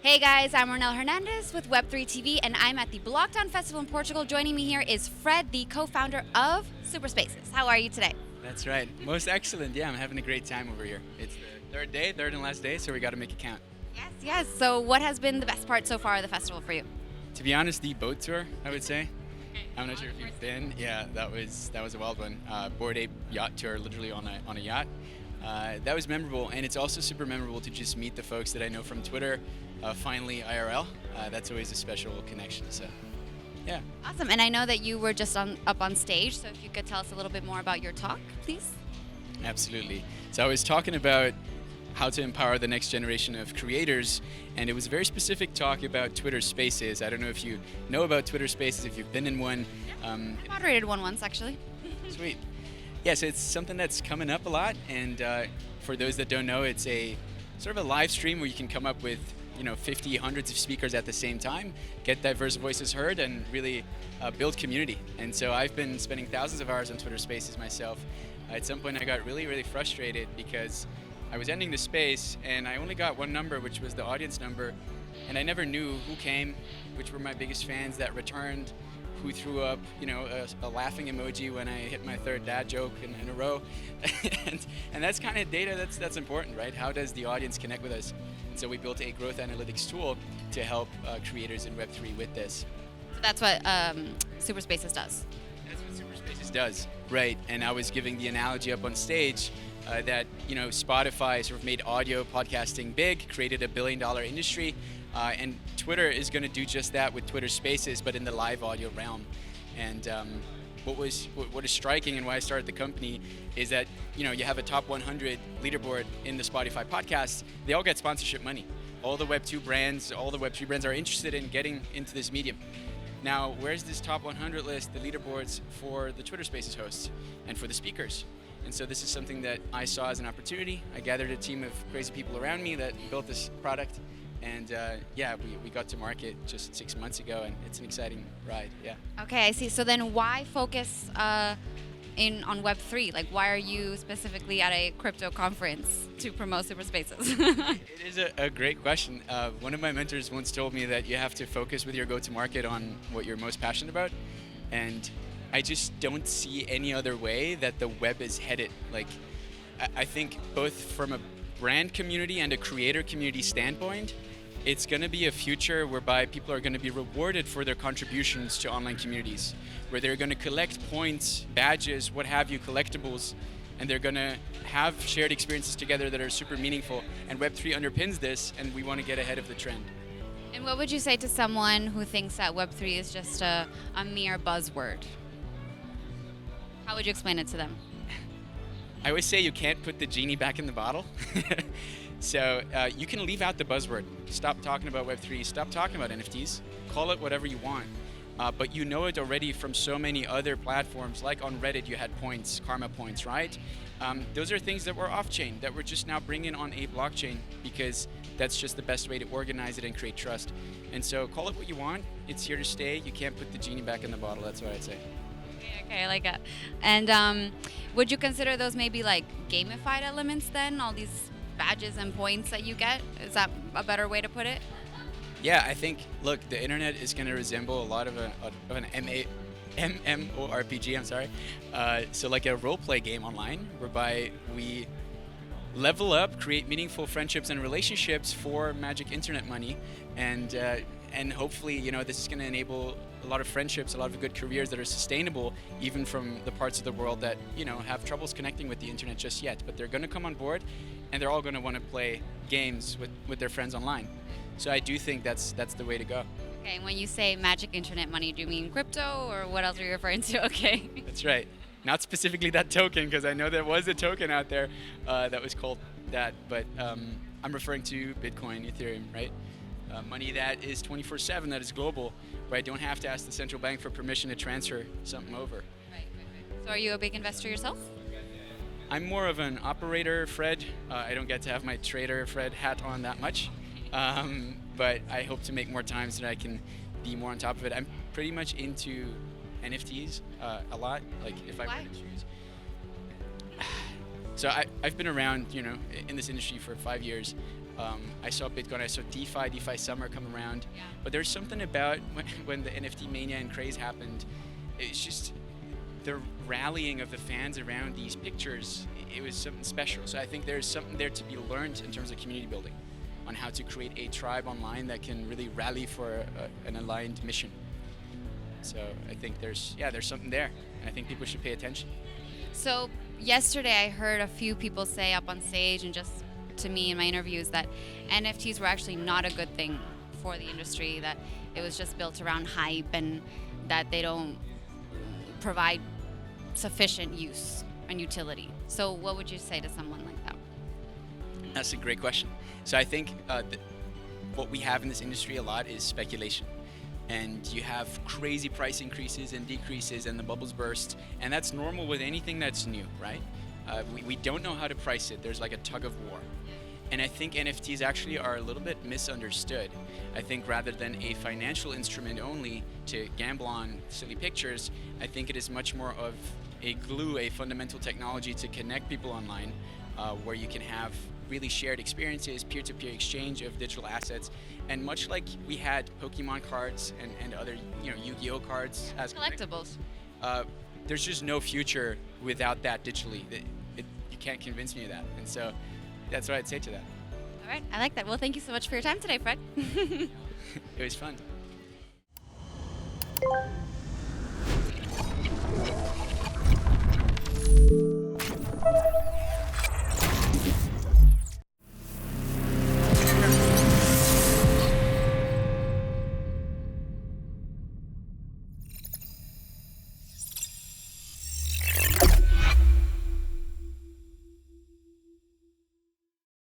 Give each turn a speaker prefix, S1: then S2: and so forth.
S1: Hey guys, I'm Ronel Hernandez with Web3 TV, and I'm at the BlockDown Festival in Portugal. Joining me here is Fred, the co-founder of SuperSpaces. How are you today?
S2: That's right. Most excellent. Yeah, I'm having a great time over here. It's the third and last day, so we got to make it count.
S1: Yes. So what has been the best part so far of the festival for you?
S2: To be honest, the boat tour, I would say. I'm not sure if you've been. Yeah, that was a wild one. Bored Ape yacht tour, literally on a yacht. That was memorable, and it's also super memorable to just meet the folks that I know from Twitter. Finally, IRL. That's always a special connection. So, yeah.
S1: Awesome. And I know that you were just up on stage, so if you could tell us a little bit more about your talk, please.
S2: Absolutely. So I was talking about how to empower the next generation of creators, and it was a very specific talk about Twitter Spaces. I don't know if you know about Twitter Spaces, if you've been in one.
S1: I moderated one once, actually.
S2: Sweet. Yeah, so it's something that's coming up a lot, and for those that don't know, it's a sort of a live stream where you can come up with 50, hundreds of speakers at the same time, get diverse voices heard, and really build community. And so I've been spending thousands of hours on Twitter Spaces myself. At some point I got really, really frustrated because I was ending the space and I only got one number, which was the audience number, and I never knew who came, which were my biggest fans that returned, who threw up, a laughing emoji when I hit my third dad joke in a row. and that's kind of data that's important, right? How does the audience connect with us? And so we built a growth analytics tool to help creators in Web3 with this.
S1: So that's what SuperSpaces does.
S2: That's what SuperSpaces does, right? And I was giving the analogy up on stage that Spotify sort of made audio podcasting big, created $1 billion industry, and Twitter is going to do just that with Twitter Spaces, but in the live audio realm. And what is striking and why I started the company is that you have a top 100 leaderboard in the Spotify podcast. They all get sponsorship money. All the Web2 brands, all the Web3 brands are interested in getting into this medium. Now, where's this top 100 list, the leaderboards for the Twitter Spaces hosts and for the speakers? And so this is something that I saw as an opportunity. I gathered a team of crazy people around me that built this product. And we got to market just 6 months ago, and it's an exciting ride, yeah. Okay,
S1: I see. So then why focus on Web3? Like, why are you specifically at a crypto conference to promote SuperSpaces?
S2: It is a great question. One of my mentors once told me that you have to focus with your go-to-market on what you're most passionate about. And I just don't see any other way that the web is headed. Like, I think both from a brand community and a creator community standpoint, it's going to be a future whereby people are going to be rewarded for their contributions to online communities, where they're going to collect points, badges, what have you, collectibles, and they're going to have shared experiences together that are super meaningful. And Web3 underpins this, and we want to get ahead of the trend.
S1: And what would you say to someone who thinks that Web3 is just a mere buzzword? How would you explain it to them?
S2: I always say you can't put the genie back in the bottle. So you can leave out the buzzword. Stop talking about Web3, stop talking about NFTs, call it whatever you want. But you know it already from so many other platforms, like on Reddit you had points, karma points, right? Those are things that were off-chain, that we're just now bringing on a blockchain because that's just the best way to organize it and create trust. And so call it what you want, it's here to stay, you can't put the genie back in the bottle, that's what I'd say.
S1: Okay, I like that. And would you consider those maybe like gamified elements then? All these badges and points that you get? Is that a better way to put it?
S2: Yeah, I think, look, the internet is going to resemble a lot of an MMORPG, I'm sorry. So like a role-play game online whereby we level up, create meaningful friendships and relationships for magic internet money. And hopefully, this is going to enable a lot of friendships, a lot of good careers that are sustainable, even from the parts of the world that, have troubles connecting with the internet just yet. But they're going to come on board, and they're all going to want to play games with their friends online. So I do think that's the way to go.
S1: Okay, and when you say magic internet money, do you mean crypto, or what else are you referring to? Okay.
S2: That's right. Not specifically that token, because I know there was a token out there that was called that, but I'm referring to Bitcoin, Ethereum, right? Money that is 24/7, that is global, where I don't have to ask the central bank for permission to transfer something over.
S1: Right. So are you a big investor yourself?
S2: I'm more of an operator, Fred. I don't get to have my trader, Fred, hat on that much, but I hope to make more time so that I can be more on top of it. I'm pretty much into NFTs a lot. Like if I were to choose, So I've been around, in this industry for 5 years. I saw Bitcoin, I saw DeFi summer come around.
S1: Yeah.
S2: But there's something about when the NFT mania and craze happened, it's just the rallying of the fans around these pictures, it was something special. So I think there's something there to be learned in terms of community building, on how to create a tribe online that can really rally for an aligned mission. So I think there's something there, and I think people should pay attention.
S1: So yesterday I heard a few people say up on stage and just to me in my interviews that NFTs were actually not a good thing for the industry, that it was just built around hype and that they don't provide sufficient use and utility. So what would you say to someone like that?
S2: That's a great question. So I think what we have in this industry a lot is speculation. And you have crazy price increases and decreases and the bubbles burst. And that's normal with anything that's new, right? We don't know how to price it. There's like a tug of war. And I think NFTs actually are a little bit misunderstood. I think rather than a financial instrument only to gamble on silly pictures, I think it is much more of a glue, a fundamental technology to connect people online, where you can have really shared experiences, peer-to-peer exchange of digital assets. And much like we had Pokemon cards and other Yu-Gi-Oh cards as
S1: Collectibles.
S2: There's just no future without that digitally. You can't convince me of that. And so that's what I'd say to that.
S1: All right, I like that. Well, thank you so much for your time today, Fred.
S2: It was fun.